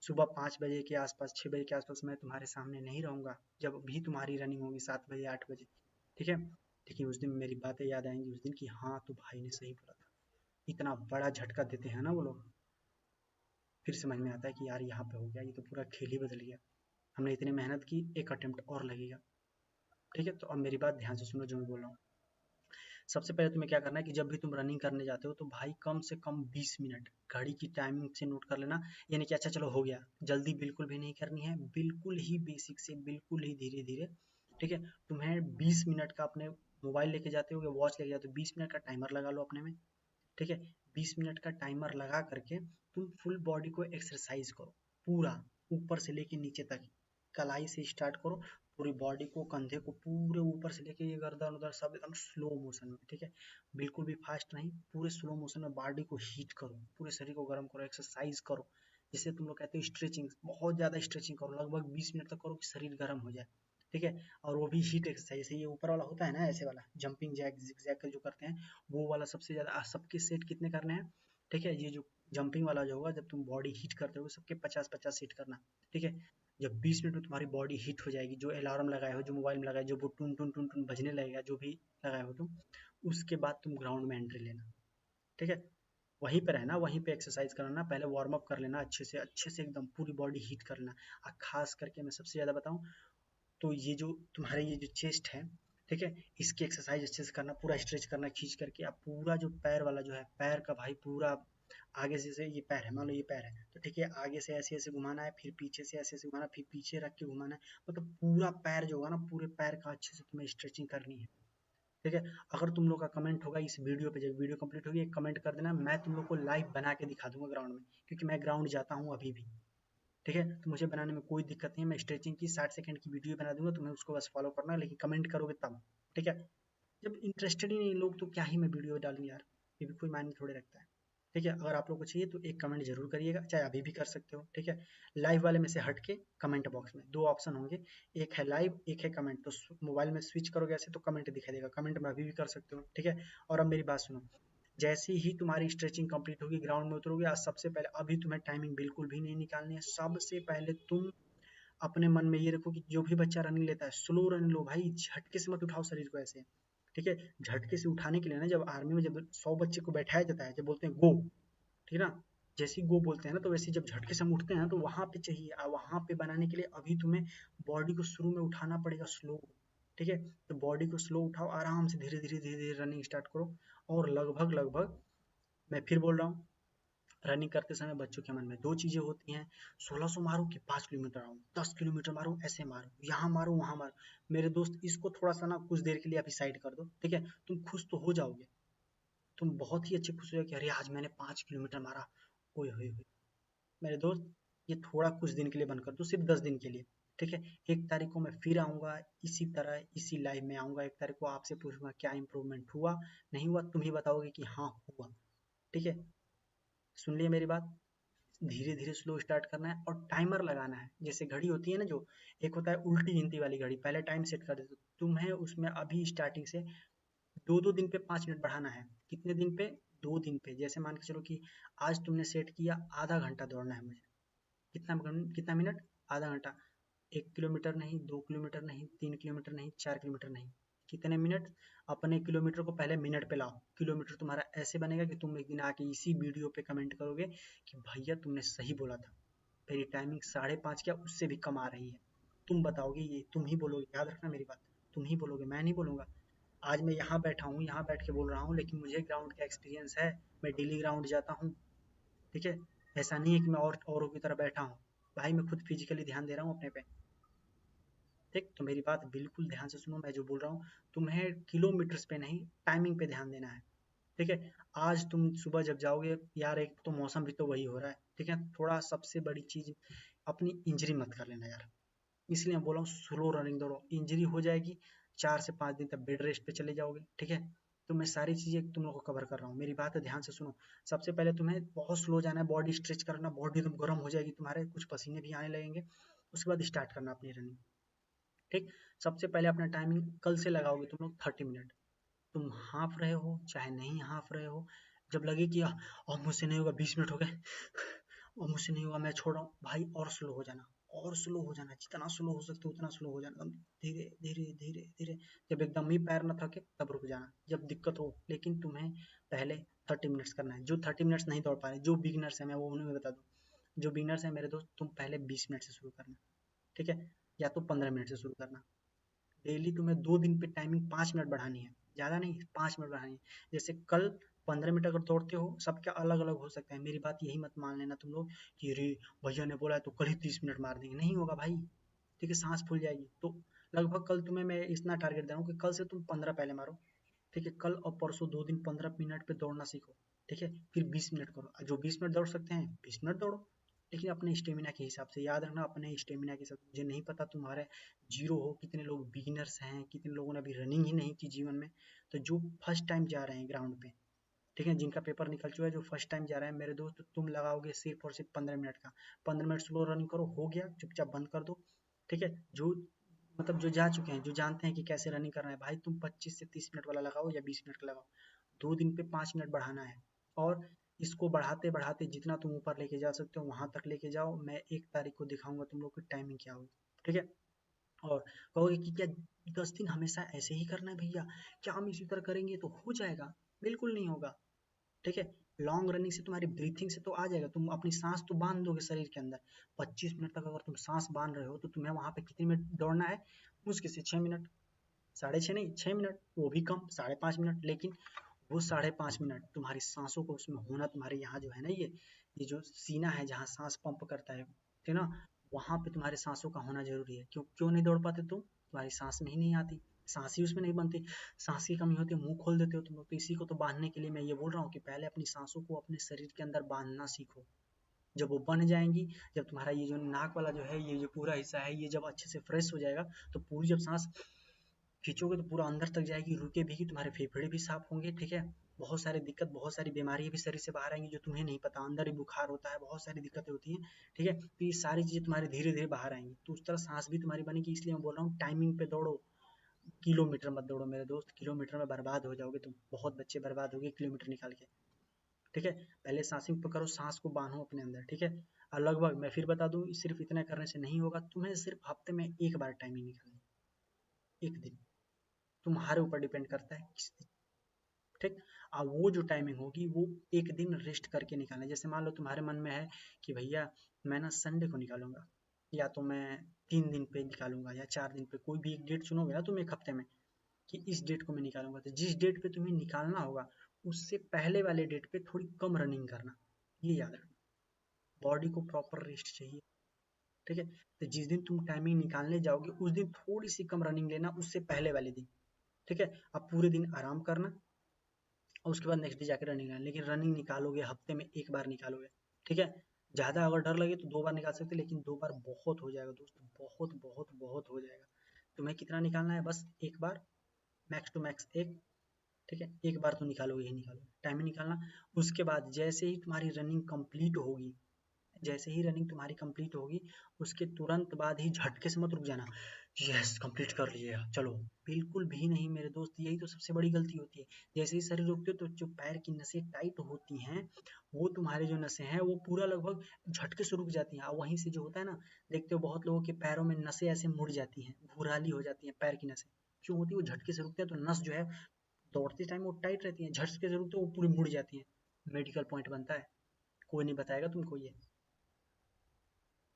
सुबह 5 बजे के आसपास 6 बजे के आसपास मैं तुम्हारे सामने नहीं रहूंगा, जब भी तुम्हारी रनिंग होगी 7 बजे 8 बजे, ठीक है। लेकिन उस दिन मेरी बातें याद आएंगी उस दिन की, हाँ तो भाई ने सही बोला था। इतना बड़ा झटका देते हैं ना वो लोग, फिर समझ में आता है कि यार यहाँ पे हो गया, ये तो पूरा खेल ही बदल गया, हमने इतनी मेहनत की, एक अटेम्प्ट और लगेगा, ठीक है। तो अब मेरी बात ध्यान से सुनो जो मैं बोल रहा हूँ। सबसे पहले तुम्हें क्या करना है कि जब भी तुम रनिंग करने जाते हो तो भाई कम से कम 20 मिनट घड़ी की टाइमिंग से नोट कर लेना, यानी कि अच्छा चलो हो गया, जल्दी बिल्कुल भी नहीं करनी है, बिल्कुल ही बेसिक से बिल्कुल ही धीरे धीरे, ठीक है। तुम्हें 20 मिनट का अपने मोबाइल लेके जाते हो या वॉच लेके जाते हो, 20 मिनट का टाइमर लगा लो अपने में, ठीक है। 20 मिनट का टाइमर लगा करके तुम फुल बॉडी को एक्सरसाइज करो, पूरा ऊपर से लेके नीचे तक, कलाई से स्टार्ट करो, पूरी बॉडी को, कंधे को पूरे ऊपर से लेके ये गर्दन उधर सब एकदम स्लो मोशन में, ठीक है। बिल्कुल भी फास्ट नहीं, पूरे स्लो मोशन में बॉडी को हीट करो, पूरे शरीर को गर्म करो, एक्सरसाइज करो, जिसे तुम लोग कहते हो स्ट्रेचिंग, बहुत ज्यादा स्ट्रेचिंग करो, लगभग 20 मिनट तक करो कि शरीर गर्म हो जाए, ठीक है। और वो भी हीट एक्सरसाइज, ये ऊपर वाला होता है ना ऐसे वाला जंपिंग जैक जिगजैग जो करते हैं, वो वाला सबसे ज़्यादा। सबके सेट कितने करने हैं, ठीक है। ये जो जंपिंग वाला जो होगा जब तुम बॉडी हीट करते हो सबके 50-50 सेट करना, ठीक है। जब 20 मिनट में तुम्हारी बॉडी हीट हो जाएगी, जो अलार्म लगाए हो, जो मोबाइल में लगाए, जो वो टुन टुन टुन टुन बजने लगेगा, जो भी लगाए हो तुम, उसके बाद तुम ग्राउंड में एंट्री लेना, ठीक है। वहीं पे रहना, वहीं पे एक्सरसाइज करना, पहले वार्म अप कर लेना अच्छे से एकदम पूरी बॉडी हीट कर लेना। और खास करके मैं सबसे ज़्यादा बताऊँ तो ये जो तुम्हारे ये जो चेस्ट है, ठीक है, इसकी एक्सरसाइज अच्छे से करना, पूरा स्ट्रेच करना खींच करके। आप पूरा जो पैर वाला जो है, पैर का भाई पूरा आगे से ये पैर है, मान लो ये पैर है तो ठीक है, आगे से ऐसे ऐसे घुमाना है, फिर पीछे से ऐसे ऐसे घुमाना, फिर पीछे रख के घुमाना है, मतलब पूरा पैर जो होगा ना, पूरे पैर का अच्छे से तुम्हें स्ट्रेचिंग करनी है, ठीक है। अगर तुम लोग का कमेंट होगा इस वीडियो पे, जब वीडियो कंप्लीट होगी एक कमेंट कर देना, मैं तुम लोग को लाइव बना के दिखा दूंगा ग्राउंड में, क्योंकि मैं ग्राउंड जाता हूँ अभी भी, ठीक है। तो मुझे बनाने में कोई दिक्कत नहीं है, मैं स्ट्रेचिंग की 60 सेकंड की वीडियो बना दूंगा, तुम्हें उसको बस फॉलो करना है, लेकिन कमेंट करोगे तब, ठीक है। जब इंटरेस्टेड ही नहीं लोग तो क्या ही मैं वीडियो डालूँ यार, ये भी कोई मायने थोड़े रखता है, ठीक है। अगर आप लोग को चाहिए तो एक कमेंट जरूर करिएगा, चाहे अभी भी कर सकते हो, ठीक है। लाइव वाले में से हट के कमेंट बॉक्स में दो ऑप्शन होंगे, एक है लाइव एक है कमेंट, तो मोबाइल में स्विच करोगे ऐसे तो कमेंट दिखाई देगा, कमेंट में अभी भी कर सकते हो, ठीक है। और अब मेरी बात सुनो, जैसे ही तुम्हारी स्ट्रेचिंग कंप्लीट होगी, ग्राउंड में उतरोगे, आज सबसे पहले अभी तुम्हें टाइमिंग बिल्कुल भी नहीं निकालनी है, सबसे पहले तुम अपने मन में ये रखो कि जो भी बच्चा रनिंग लेता है स्लो रनिंग लो भाई, झटके से मत उठाओ शरीर को ऐसे, ठीक है। झटके से उठाने के लिए ना, जब आर्मी में जब 100 बच्चे को बैठाया जाता है, जब बोलते हैं गो, ठीक है ना, जैसे ही गो बोलते हैं ना, तो वैसे जब झटके से हम उठते हैं तो वहां पे चाहिए, वहां पे बनाने के लिए अभी तुम्हें बॉडी को शुरू में उठाना पड़ेगा स्लो, ठीक है। तो बॉडी को स्लो उठाओ, आराम से धीरे धीरे धीरे धीरे रनिंग स्टार्ट करो। और लगभग लगभग मैं फिर बोल रहा हूँ, रनिंग करते समय बच्चों के मन में दो चीजें होती हैं, 1600 मारूं कि 5 किलोमीटर आऊं, 10 किलोमीटर मारूं, ऐसे मारूं, यहाँ मारूं वहां मारूं। मेरे दोस्त इसको थोड़ा सा ना कुछ देर के लिए अभी साइड कर दो, ठीक है। तुम खुश तो हो जाओगे, तुम बहुत ही अच्छे खुश हो कि अरे आज मैंने 5 किलोमीटर मारा, ओए होए होए। मेरे दोस्त ये थोड़ा कुछ दिन के लिए बंद कर दो, सिर्फ 10 दिन के लिए, ठीक है। 1 तारीख को मैं फिर आऊंगा, इसी तरह इसी लाइव में आऊंगा, 1 तारीख को आपसे पूछूंगा क्या इंप्रूवमेंट हुआ नहीं हुआ, तुम ही बताओगे कि हाँ हुआ, ठीक है। सुन लिए मेरी बात, धीरे धीरे स्लो स्टार्ट करना है और टाइमर लगाना है, जैसे घड़ी होती है ना, जो एक होता है उल्टी गिनती वाली घड़ी, पहले टाइम सेट कर देते हो, तुम्हें उसमें अभी स्टार्टिंग से 2-2 दिन पे 5 मिनट बढ़ाना है। कितने दिन पे, 2 दिन पे, जैसे मान के चलो कि आज तुमने सेट किया आधा घंटा दौड़ना है मुझे, कितना मिनट, आधा घंटा, 1 किलोमीटर नहीं, 2 किलोमीटर नहीं, 3 किलोमीटर नहीं, 4 किलोमीटर नहीं, कितने मिनट, अपने किलोमीटर को पहले मिनट पे लाओ, किलोमीटर तुम्हारा ऐसे बनेगा कि तुम एक दिन आके इसी वीडियो पे कमेंट करोगे कि भैया तुमने सही बोला था, मेरी टाइमिंग 5:30 क्या उससे भी कम आ रही है, तुम बताओगे, ये तुम ही बोलोगे, याद रखना मेरी बात, तुम ही बोलोगे, मैं नहीं बोलूंगा। आज मैं यहाँ बैठा हूँ, यहाँ बैठ के बोल रहा हूँ, लेकिन मुझे ग्राउंड का एक्सपीरियंस है, मैं डेली ग्राउंड जाता हूँ, ठीक है। ऐसा नहीं है कि मैं और औरों की तरह बैठा हूँ, भाई मैं खुद फिजिकली ध्यान दे रहा हूँ अपने पे, ठीक। तो मेरी बात बिल्कुल ध्यान से सुनो, मैं जो बोल रहा हूँ तुम्हें किलोमीटर्स पे नहीं, टाइमिंग पे ध्यान देना है, ठीक है। आज तुम सुबह जब जाओगे यार, एक तो मौसम भी तो वही हो रहा है, ठीक है, थोड़ा सबसे बड़ी चीज, अपनी इंजरी मत कर लेना यार, इसलिए मैं बोला हूँ स्लो रनिंग दौड़ो, इंजरी हो जाएगी 4 से 5 दिन तक बेड रेस्ट पे चले जाओगे, ठीक है। तो मैं सारी चीज़ें तुम लोग को कवर कर रहा हूँ, मेरी बात ध्यान से सुनो। सबसे पहले तुम्हें बहुत स्लो जाना है, बॉडी स्ट्रेच करना, बॉडी एकदम गर्म हो जाएगी तुम्हारे, कुछ पसीने भी आने लगेंगे। उसके बाद स्टार्ट करना अपनी रनिंग। ठीक। सबसे पहले अपना टाइमिंग कल से लगाओगे तुम लोग 30 मिनट। तुम हाँफ रहे हो चाहे नहीं हाँफ रहे हो, जब लगे कि अब मुझसे नहीं होगा, 20 मिनट हो गए, और मुझसे नहीं होगा, मैं छोड़ रहा हूँ भाई, और स्लो हो जाना, और स्लो हो जाना, जितना स्लो हो सकते हो उतना स्लो हो जाना, धीरे धीरे धीरे धीरे। जब एकदम ही पैर न थके तब रुक जाना, जब दिक्कत हो। लेकिन तुम्हें पहले 30 मिनट्स करना है। जो 30 मिनट्स नहीं दौड़ पा रहे, जो बिगिनर्स है, मैं वो उन्हें बता दूँ, जो बिगिनर्स है मेरे दोस्त, तुम पहले 20 मिनट से शुरू करना। ठीक है, या तो 15 मिनट से शुरू करना। डेली तुम्हें 2 दिन पे टाइमिंग 5 मिनट बढ़ानी है, ज़्यादा नहीं, 5 मिनट बढ़ानी है। जैसे कल 15 मिनट अगर दौड़ते हो, सबके अलग अलग हो सकता है, मेरी बात यही मत मान लेना तुम लोग कि अरे भैया ने बोला है तो कल ही 30 मिनट मार देंगे, नहीं होगा भाई। ठीक है, सांस फूल जाएगी। तो लगभग कल तुम्हें मैं इतना टारगेट दे रहा हूँ कि कल से तुम 15 पहले मारो। ठीक है, कल और परसों 2 दिन 15 मिनट पे दौड़ना सीखो। ठीक है, फिर 20 मिनट करो, जो 20 मिनट दौड़ सकते हैं 20 मिनट दौड़ो, लेकिन अपने स्टेमिना के हिसाब से, याद रखना अपने स्टेमिना के हिसाब से। मुझे नहीं पता तुम्हारे जीरो हो, कितने लोग बिगिनर्स हैं, कितने लोगों ने अभी रनिंग ही नहीं की जीवन में। तो जो फर्स्ट टाइम जा रहे हैं ग्राउंड पे, ठीक है, जिनका पेपर निकल चुका है, जो फर्स्ट टाइम जा रहे हैं मेरे दोस्त, तुम लगाओगे सिर्फ और सिर्फ 15 मिनट का। 15 मिनट स्लो रनिंग करो, हो गया, चुपचाप बंद कर दो। ठीक है, जो मतलब जो जा चुके हैं, जो जानते हैं कि कैसे रनिंग करना है, भाई तुम 25 से 30 मिनट वाला लगाओ या 20 मिनट का लगाओ। 2 दिन पे 5 मिनट बढ़ाना है, और इसको बढ़ाते बढ़ाते जितना तुम ऊपर लेके जा सकते हो वहां तक लेके जाओ। मैं 1 तारीख को दिखाऊंगा तुम लोग की टाइमिंग क्या होगी। ठीक है, और कहोगे कि क्या 10 दिन हमेशा ऐसे ही करना है भैया, क्या हम इसी तरह करेंगे तो हो जाएगा? बिल्कुल नहीं होगा। ठीक है, लॉन्ग रनिंग से तुम्हारी ब्रीथिंग से तो आ जाएगा, तुम अपनी सांस तो बांध दोगे शरीर के अंदर। 25 मिनट तक अगर तुम सांस बांध रहे हो तो तुम्हें वहां पे कितने मिनट दौड़ना है? मुश्किल से 6 मिनट, 6.5 नहीं, 6 मिनट, वो भी कम, 5.5 मिनट। लेकिन वो 5.5 मिनट तुम्हारी सांसों को उसमें होना, तुम्हारे यहाँ जो है ना, ये जो सीना है जहाँ सांस पंप करता है, ठीक है ना, वहां पे तुम्हारे सांसों का होना जरूरी है। क्यों क्यों नहीं दौड़ पाते तुम? तुम्हारी सांस में ही नहीं आती, सांस ही उसमें नहीं बनती, सांस की कमी होती है, मुंह खोल देते हो तुम लोग। तो इसी को तो बांधने के लिए मैं ये बोल रहा हूँ कि पहले अपनी सांसों को अपने शरीर के अंदर बांधना सीखो। जब वो बन जाएंगी, जब तुम्हारा ये जो नाक वाला जो है, ये जो पूरा हिस्सा है, ये जब अच्छे से फ्रेश हो जाएगा, तो पूरी जब सांस खींचोगे तो पूरा अंदर तक जाएगी, रुकेगी, तुम्हारे फेफड़े भी साफ होंगे। ठीक है, बहुत सारी दिक्कत, बहुत सारी बीमारी भी शरीर से बाहर आएंगी जो तुम्हें नहीं पता, अंदर ही बुखार होता है, बहुत सारी दिक्कतें होती हैं। ठीक है, तो ये सारी चीजें तुम्हारी धीरे धीरे बाहर आएंगी, तो उस तरह सांस भी तुम्हारी बनेगी। इसलिए मैं बोल रहा हूँ टाइमिंग पे दौड़ो, किलोमीटर मत दौड़ो मेरे दोस्त, किलोमीटर में बर्बाद हो जाओगे तुम, बहुत बच्चे बर्बाद हो गए किलोमीटर निकाल के। ठीक है, पहले सांसिंग पे करो, सांस को बांधो अपने अंदर। ठीक है, और लगभग मैं फिर बता दूं, सिर्फ इतना करने से नहीं होगा, तुम्हें सिर्फ हफ्ते में एक बार टाइमिंग निकालनी, एक दिन, तुम्हारे ऊपर डिपेंड करता है किस दिन। ठीक, और वो जो टाइमिंग होगी वो एक दिन रेस्ट करके निकालना है। जैसे मान लो तुम्हारे मन में है कि भैया मैं ना संडे को निकालूंगा, या तो मैं 3 दिन पे निकालूंगा या 4 दिन पे, कोई भी एक डेट चुनोगे ना तुम एक हफ्ते में कि इस डेट को मैं निकालूंगा, तो जिस डेट पे तुम्हें निकालना होगा उससे पहले वाले डेट पे थोड़ी कम रनिंग करना, ये याद रखना। बॉडी को प्रॉपर रेस्ट चाहिए। ठीक है, तो जिस दिन तुम टाइमिंग निकालने जाओगे उस दिन थोड़ी सी कम रनिंग लेना उससे पहले वाले दिन। ठीक है, अब पूरे दिन आराम करना, और उसके बाद नेक्स्ट डे जाकर रनिंग करना। लेकिन रनिंग निकालोगे हफ्ते में एक बार निकालोगे। ठीक है, ज़्यादा अगर डर लगे तो 2 बार निकाल सकते, लेकिन 2 बार बहुत हो जाएगा दोस्त, बहुत बहुत बहुत हो जाएगा। तुम्हें कितना निकालना है? बस एक बार, मैक्स टू मैक्स एक। ठीक है, एक बार तो निकालोगे ही निकालोगे, टाइमिंग निकालना। उसके बाद जैसे ही तुम्हारी रनिंग कंप्लीट होगी, जैसे ही रनिंग तुम्हारी कंप्लीट होगी, उसके तुरंत बाद ही झटके से मत रुक जाना, यस कंप्लीट कर लिया चलो, बिल्कुल भी नहीं मेरे दोस्त, यही तो सबसे बड़ी गलती होती है। जैसे ही शरीर रुकते हो तो जो पैर की नसें टाइट होती हैं, वो तुम्हारे जो नसें हैं वो पूरा लगभग झटके से रुक जाती हैं, और वहीं से जो होता है ना, देखते हो बहुत लोगों के पैरों में नसें ऐसे मुड़ जाती हैं, भूराली हो जाती हैं पैर की नसें, क्यों होती है? वो झटके से रुकते हैं, तो नस जो है दौड़ते टाइम वो टाइट रहती है, झटके से रुकते वो पूरी मुड़ जाती है। मेडिकल पॉइंट बनता है, कोई नहीं बताएगा तुमको ये।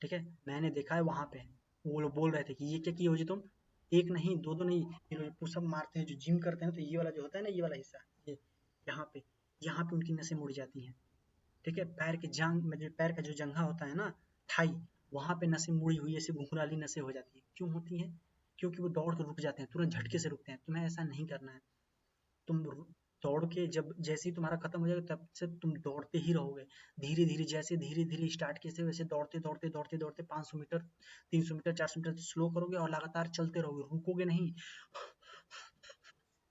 ठीक है, मैंने देखा है वहां पे, वो लोग बोल रहे थे कि ये क्या किए हो जी तुम, एक नहीं, दो दो नहीं, ये लोग पुशअप मारते हैं, जो जिम करते हैं, तो ये वाला जो होता है ना, ये वाला हिस्सा, ये यहाँ पे यहाँ पे उनकी नसें मुड़ जाती हैं। ठीक है, पैर के जांग में जो पैर का जो जंघा होता है ना, थाई, वहां पे नसें मुड़ी हुई ऐसे घुंघराली नसें हो जाती है। क्यों होती है? क्योंकि वो दौड़ कर रुक जाते हैं, तुरंत झटके से रुकते हैं। तुम्हें ऐसा नहीं करना है। तुम दौड़ के जब जैसे ही तुम्हारा खत्म हो जाएगा तब से तुम दौड़ते ही रहोगे, धीरे धीरे, जैसे धीरे धीरे स्टार्ट किए थे वैसे दौड़ते दौड़ते दौड़ते दौड़ते 500 मीटर, 300 मीटर, 400 मीटर स्लो करोगे और लगातार चलते रहोगे, रुकोगे नहीं।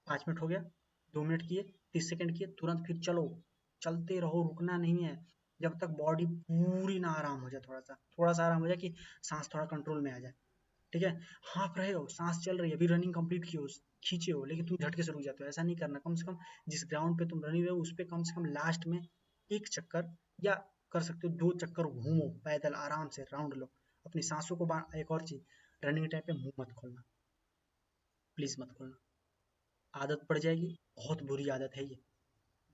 5 मिनट हो गया, 2 मिनट किए, 30 सेकंड किए, तुरंत फिर चलो, चलते रहो, रुकना नहीं है जब तक बॉडी पूरी ना आराम हो जाए। थोड़ा सा आराम हो जाए कि सांस थोड़ा कंट्रोल में आ जाए। ठीक है, हाँफ रहे हो, सांस चल रही है, अभी रनिंग कंप्लीट की हो, खींचे हो, लेकिन तुम झटके से रुक जाते हो, ऐसा नहीं करना। कम से कम जिस ग्राउंड पे तुम रनिंग रहे हो उस पे कम से कम लास्ट में 1 चक्कर, या कर सकते हो 2 चक्कर घूमो पैदल आराम से, राउंड लो अपनी सांसों को। एक और चीज, रनिंग टाइम पे मुंह मत खोलना, प्लीज मत खोलना, आदत पड़ जाएगी, बहुत बुरी आदत है ये।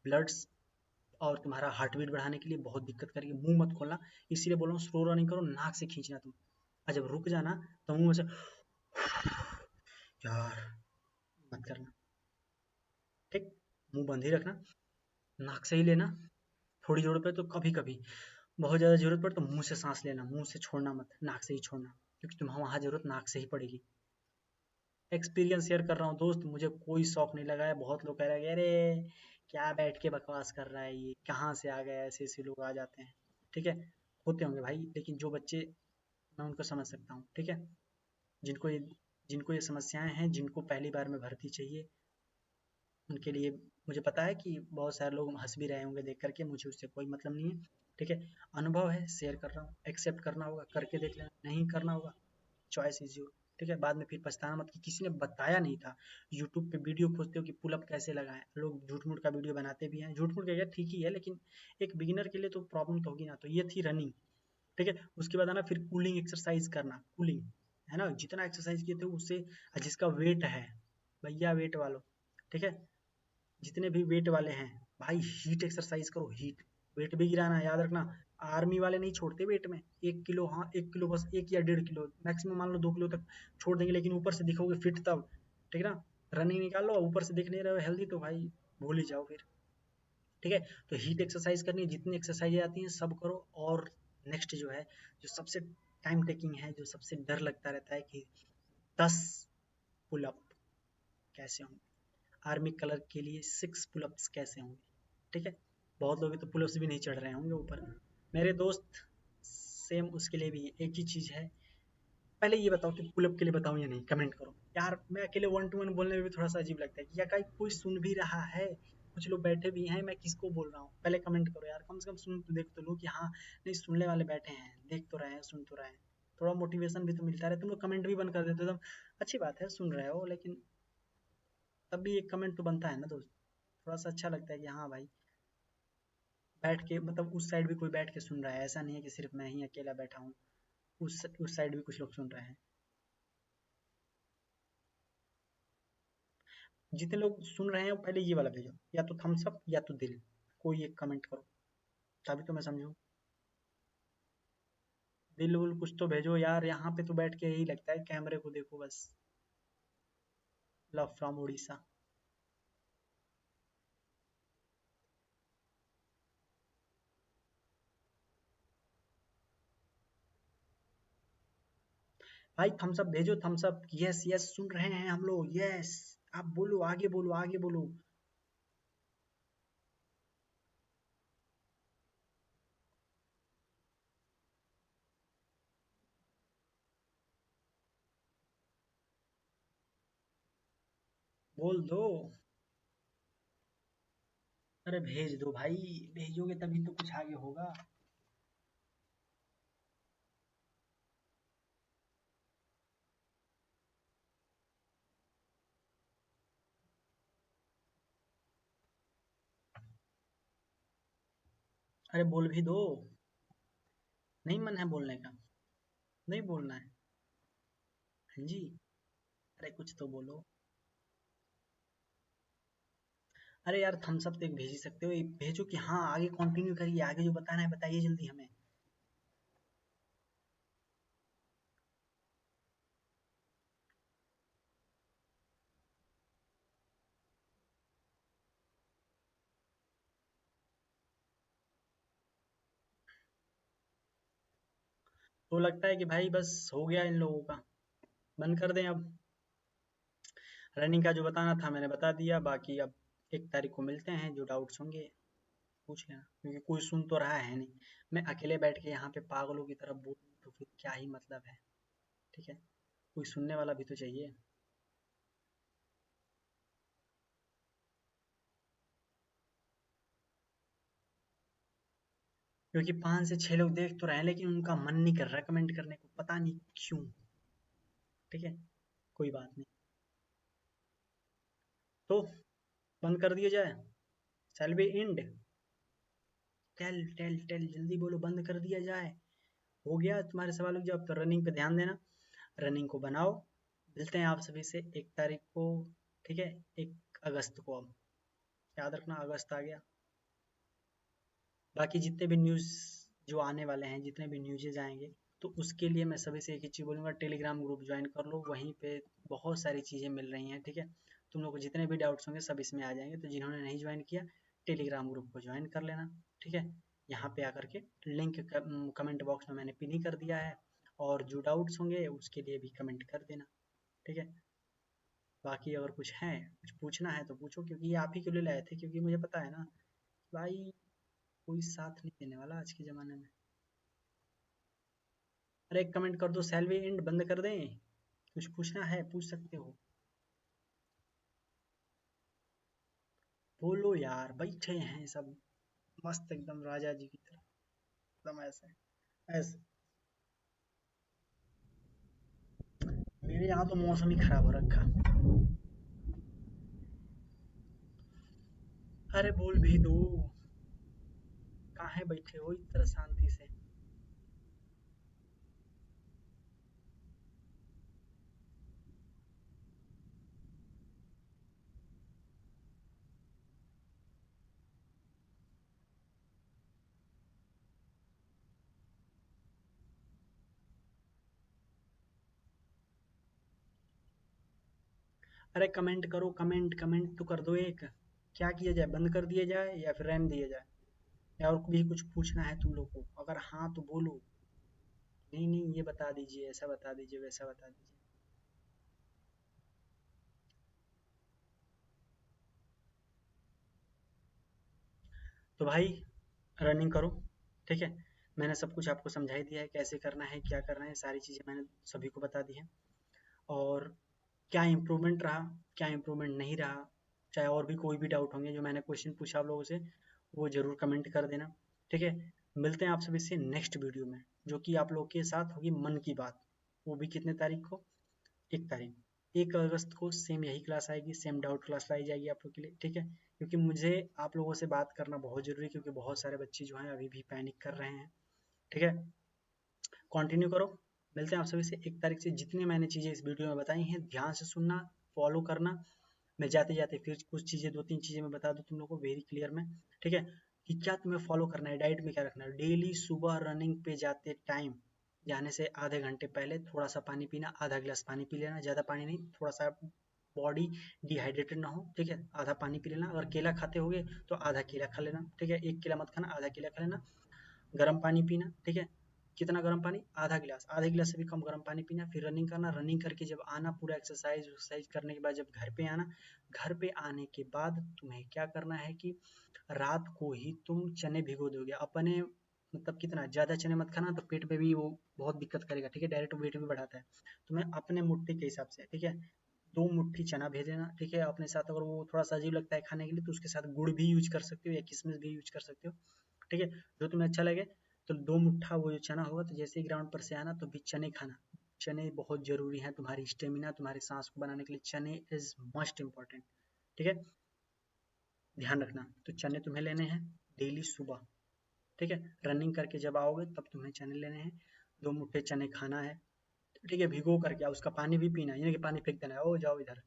ब्लड्स और तुम्हारा हार्ट बीट बढ़ाने के लिए बहुत दिक्कत करेगी। मुंह मत खोलना, इसीलिए बोल रहा हूँ स्लो रनिंग करो, नाक से खींचना तुम, और जब रुक जाना तो मुंह में से यार मत करना। ठीक, मुंह बंद ही रखना, नाक से ही लेना। थोड़ी जरूरत पड़े तो कभी कभी, बहुत ज़्यादा जरूरत पड़े तो मुंह से सांस लेना, मुंह से छोड़ना मत, नाक से ही छोड़ना, क्योंकि तुम्हें वहाँ जरूरत नाक से ही पड़ेगी। एक्सपीरियंस शेयर कर रहा हूँ दोस्त, मुझे कोई शौक नहीं लगा है। बहुत लोग कह रहे हैं अरे क्या बैठ के बकवास कर रहा है ये, कहाँ से आ गया, ऐसे ऐसे लोग आ जाते हैं। ठीक है, होते होंगे भाई, लेकिन जो बच्चे, मैं उनको समझ सकता हूँ। ठीक है, जिनको ये जिनको ये समस्याएं हैं, जिनको पहली बार में भर्ती चाहिए, उनके लिए मुझे पता है कि बहुत सारे लोग हंस भी रहे होंगे देख करके, मुझे उससे कोई मतलब नहीं है। ठीक है, अनुभव है, शेयर कर रहा हूँ, एक्सेप्ट करना होगा करके देख लेना, नहीं करना होगा, चॉइस इज योर। ठीक है, बाद में फिर पछताना मत कि किसी ने बताया नहीं था। यूट्यूब पे वीडियो खोजते हो कि पुलअप कैसे लगाएं, लोग झूठ मूठ का वीडियो बनाते भी हैं, झूठ मूठ का ठीक ही है, लेकिन एक बिगिनर के लिए तो प्रॉब्लम तो होगी ना। तो ये थी रनिंग। ठीक है, उसके बाद आना फिर कूलिंग एक्सरसाइज करना, कूलिंग है ना, जितना एक्सरसाइज किए थे उससे, जिसका वेट है, भैया वेट वालों, ठीक है, जितने भी वेट वाले हैं भाई, हीट एक्सरसाइज करो, हीट। वेट भी गिराना याद रखना, आर्मी वाले नहीं छोड़ते वेट में, 1 किलो, हाँ 1 किलो बस, 1 या 1.5 किलो मैक्सिमम, मान लो 2 किलो तक छोड़ देंगे, लेकिन ऊपर से दिखोगे फिट तब। ठीक है ना, रनिंग निकाल लो, ऊपर से दिख नहीं रहे हो हेल्दी, तो भाई भूल ही जाओ फिर। ठीक है, तो हीट एक्सरसाइज करनी है, जितनी एक्सरसाइज आती हैं सब करो। और नेक्स्ट जो है, जो सबसे टाइम टेकिंग है, जो सबसे डर लगता रहता है कि 10 पुलअप कैसे होंगे, आर्मी कलर के लिए 6 पुलअप्स कैसे होंगे। ठीक है, बहुत लोग तो पुलअप्स भी नहीं चढ़ रहे होंगे ऊपर। मेरे दोस्त सेम उसके लिए भी एक ही चीज़ है। पहले ये बताओ कि पुलअप के लिए बताऊं या नहीं, कमेंट करो यार। मैं अकेले 1 to 1 बोलने में भी थोड़ा सा अजीब लगता है कि या कोई सुन भी रहा है, कुछ लोग बैठे भी हैं, मैं किसको बोल रहा हूँ। पहले कमेंट करो यार, कम से कम सुन तो देख तो लो कि हाँ नहीं, सुनने वाले बैठे हैं, देख तो रहे हैं, सुन तो रहे हैं, थोड़ा मोटिवेशन भी तो मिलता रहे। तुम लोग कमेंट भी बंद कर देते हो एकदम, अच्छी बात है सुन रहे हो, लेकिन तब भी एक कमेंट तो बनता है ना दोस्त, थोड़ा सा अच्छा लगता है कि हाँ भाई, बैठ के मतलब उस साइड भी कोई बैठ के सुन रहा है, ऐसा नहीं है कि सिर्फ मैं ही अकेला बैठा हूँ, उस साइड भी कुछ लोग सुन रहे हैं। जितने लोग सुन रहे हैं पहले ये वाला भेजो, या तो थम्स अप या तो दिल, कोई एक कमेंट करो, तभी तो मैं समझूं। दिल उल कुछ तो भेजो यार, यहाँ पे तो बैठ के यही लगता है कैमरे को देखो बस। Love from Orissa. भाई थम्स अप भेजो, थम्स अप, यस यस सुन रहे हैं हम लोग, यस। आप बोलो, आगे बोलो, आगे बोलो। बोल दो। अरे भेज दो भाई, भेजोगे तभी तो कुछ आगे होगा। अरे बोल भी दो। नहीं मन है बोलने का, नहीं बोलना है। हाँ जी, अरे कुछ तो बोलो। अरे यार थम्स अप तो एक भेज ही सकते हो, एक भेजो कि हाँ आगे कंटिन्यू करिए, आगे जो बताना है बताइए जल्दी हमें। तो लगता है कि भाई बस हो गया इन लोगों का, बंद कर दें अब। रनिंग का जो बताना था मैंने बता दिया, बाकी अब 1 तारीख को मिलते हैं, जो डाउट्स होंगे पूछ लेना, क्योंकि कोई सुन तो रहा है नहीं। मैं अकेले बैठ के यहाँ पे पागलों की तरह बोलूँ तो फिर क्या ही मतलब है। ठीक है, कोई सुनने वाला भी तो चाहिए। क्योंकि 5 से 6 लोग देख तो रहे हैं लेकिन उनका मन नहीं कर रहा कमेंट करने को, पता नहीं क्यों। ठीक है, कोई बात नहीं। तो बंद कर दिया जाए? Shall be end? Tell tell tell, जल्दी बोलो, बंद कर दिया जाए? हो गया तुम्हारे सवालों का जवाब? तो रनिंग पे ध्यान देना, रनिंग को बनाओ। मिलते हैं आप सभी से 1 तारीख को। ठीक है, 1 अगस्त को। अब याद रखना, अगस्त आ गया। बाकी जितने भी न्यूज़ जो आने वाले हैं, जितने भी न्यूज़ेज आएंगे, तो उसके लिए मैं सभी से एक ही चीज़ बोलूँगा, टेलीग्राम ग्रुप ज्वाइन कर लो। वहीं पे बहुत सारी चीज़ें मिल रही हैं। ठीक है, तुम लोग को जितने भी डाउट्स होंगे सब इसमें आ जाएंगे। तो जिन्होंने नहीं ज्वाइन किया, टेलीग्राम ग्रुप को ज्वाइन कर लेना। ठीक है, यहाँ पे आकर के लिंक कमेंट बॉक्स में मैंने पिन ही कर दिया है, और जो डाउट्स होंगे उसके लिए भी कमेंट कर देना। ठीक है, बाकी अगर कुछ है, कुछ पूछना है तो पूछो, क्योंकि ये आप ही के लिए लाए थे, क्योंकि मुझे पता है ना भाई, कोई साथ नहीं देने वाला आज के ज़माने में। अरे एक कमेंट कर दो, सैलरी एंड बंद कर दें? कुछ पूछना है पूछ सकते हो, बोलो यार। बैठे हैं सब मस्त एकदम राजा जी की तरह, एकदम ऐसे ऐसे। मेरे यहाँ तो मौसम ही खराब हो रखा। अरे बोल भी दो, कहाँ बैठे हो इतना शांति से? अरे कमेंट करो, कमेंट कमेंट तो कर दो एक। क्या किया जाए, बंद कर दिया जाए या फिर रहने दिया जाए? या और भी कुछ पूछना है तुम लोग को? अगर हाँ तो बोलो, नहीं नहीं ये बता दीजिए, ऐसा बता दीजिए, वैसा बता दीजिए। तो भाई रनिंग करो। ठीक है, मैंने सब कुछ आपको समझा ही दिया है, कैसे करना है, क्या करना है, सारी चीज़ें मैंने सभी को बता दी हैं। और क्या इम्प्रूवमेंट रहा, क्या इम्प्रूवमेंट नहीं रहा, चाहे और भी कोई भी डाउट होंगे जो मैंने क्वेश्चन पूछा आप लोगों से, वो ज़रूर कमेंट कर देना। ठीक है, मिलते हैं आप सभी से नेक्स्ट वीडियो में, जो कि आप लोग के साथ होगी मन की बात। वो भी कितने तारीख को? 1 तारीख, 1 अगस्त को सेम यही क्लास आएगी, सेम डाउट क्लास लाई जाएगी आप लोग के लिए। ठीक है, क्योंकि मुझे आप लोगों से बात करना बहुत ज़रूरी है, क्योंकि बहुत सारे बच्चे जो हैं अभी भी पैनिक कर रहे हैं। ठीक है, कंटिन्यू करो। मिलते हैं आप सभी से 1 तारीख से। जितनी मैंने चीज़ें इस वीडियो में बताई हैं, ध्यान से सुनना, फॉलो करना। मैं जाते जाते फिर कुछ चीज़ें, 2-3 चीज़ें मैं बता दूँ तुम लोगों को वेरी क्लियर में। ठीक है, कि क्या तुम्हें फॉलो करना है, डाइट में क्या रखना है। डेली सुबह रनिंग पे जाते टाइम, जाने से आधे घंटे पहले थोड़ा सा पानी पीना, आधा गिलास पानी पी लेना, ज़्यादा पानी नहीं, थोड़ा सा बॉडी डिहाइड्रेटेड ना हो। ठीक है, आधा पानी पी लेना। अगर केला खाते होगे तो आधा केला खा लेना। ठीक है, एक केला मत खाना, आधा केला खा लेना। गर्म पानी पीना। ठीक है, कितना गर्म पानी? आधा गिलास, आधे गिलास से भी कम गर्म पानी पीना। फिर रनिंग करना, रनिंग करके जब आना, पूरा एक्सरसाइज एक्सरसाइज करने के बाद जब घर पे आना, घर पे आने के बाद तुम्हें क्या करना है कि रात को ही तुम चने भिगो दोगे अपने, मतलब कितना ज़्यादा चने मत खाना, तो पेट पे भी वो बहुत दिक्कत करेगा। ठीक है, डायरेक्ट वेट भी बढ़ाता है। तुम्हें अपने मुट्ठी के हिसाब से, ठीक है, 2 मुट्ठी चना भेज देना। ठीक है, अपने साथ अगर वो थोड़ा सा अजीब लगता है खाने के लिए, तो उसके साथ गुड़ भी यूज कर सकते हो या किशमिश भी यूज कर सकते हो। ठीक है, जो तुम्हें अच्छा लगे। तो 2 मुट्ठा वो जो चना होगा, तो जैसे ही ग्राउंड पर से आना तो भी चने खाना। चने बहुत ज़रूरी हैं तुम्हारी स्टेमिना, तुम्हारी सांस को बनाने के लिए चने इज़ मस्ट इम्पॉर्टेंट। ठीक है, ध्यान रखना। तो चने तुम्हें लेने हैं डेली सुबह। ठीक है, रनिंग करके जब आओगे तब तुम्हें चने लेने हैं, 2 मुट्ठे चने खाना है। ठीक है, भिगो करके उसका पानी भी पीना है, यानी कि पानी फेंक देना है, ओ जाओ इधर,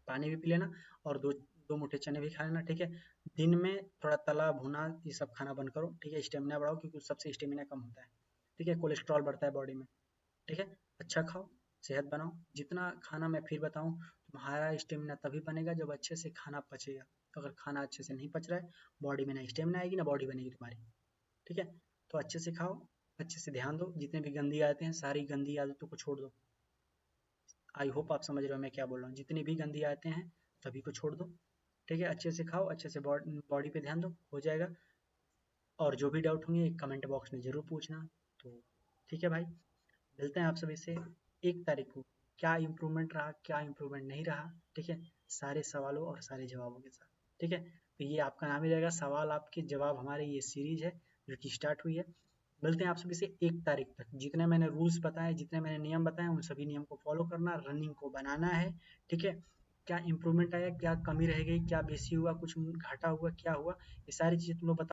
पानी भी पी लेना। और दो दो मुट्ठे चने भी खा लेना। ठीक है, दिन में थोड़ा तला भुना ये सब खाना बंद करो। ठीक है, स्टेमिना बढ़ाओ, क्योंकि उस सबसे स्टेमिना कम होता है। ठीक है, कोलेस्ट्रॉल बढ़ता है बॉडी में। ठीक है, अच्छा खाओ, सेहत बनाओ। जितना खाना मैं फिर बताऊं, तुम्हारा स्टेमिना तभी बनेगा जब अच्छे से खाना पचेगा। अगर खाना अच्छे से नहीं पच रहा है, बॉडी में ना स्टेमिना आएगी ना बॉडी बनेगी तुम्हारी। ठीक है, तो अच्छे से खाओ, अच्छे से ध्यान दो। जितने भी गंदी आदतें हैं, सारी गंदी आदतों को छोड़ दो। आई होप आप समझ रहे हो मैं क्या बोल रहा हूँ। जितनी भी गंदी आदतें हैं सभी को छोड़ दो। ठीक है, अच्छे से खाओ, अच्छे से बॉडी पे ध्यान दो, हो जाएगा। और जो भी डाउट होंगे कमेंट बॉक्स में ज़रूर पूछना। तो ठीक है भाई, मिलते हैं आप सभी से 1 तारीख को। क्या इम्प्रूवमेंट रहा, क्या इम्प्रूवमेंट नहीं रहा, ठीक है, सारे सवालों और सारे जवाबों के साथ। ठीक है, तो ये आपका नाम ही रहेगा, सवाल आपके जवाब हमारे, ये सीरीज है जो कि स्टार्ट हुई है। मिलते हैं आप सभी से 1 तारीख तक। जितने मैंने रूल्स बताए, जितने मैंने नियम बताए, उन सभी नियम को फॉलो करना, रनिंग को बनाना है, ठीक है। क्या इंप्रूवमेंट आया, क्या कमी रह गई, क्या बेसी हुआ, कुछ घटा हुआ, क्या हुआ, ये सारी चीज़ें तुम लोग बता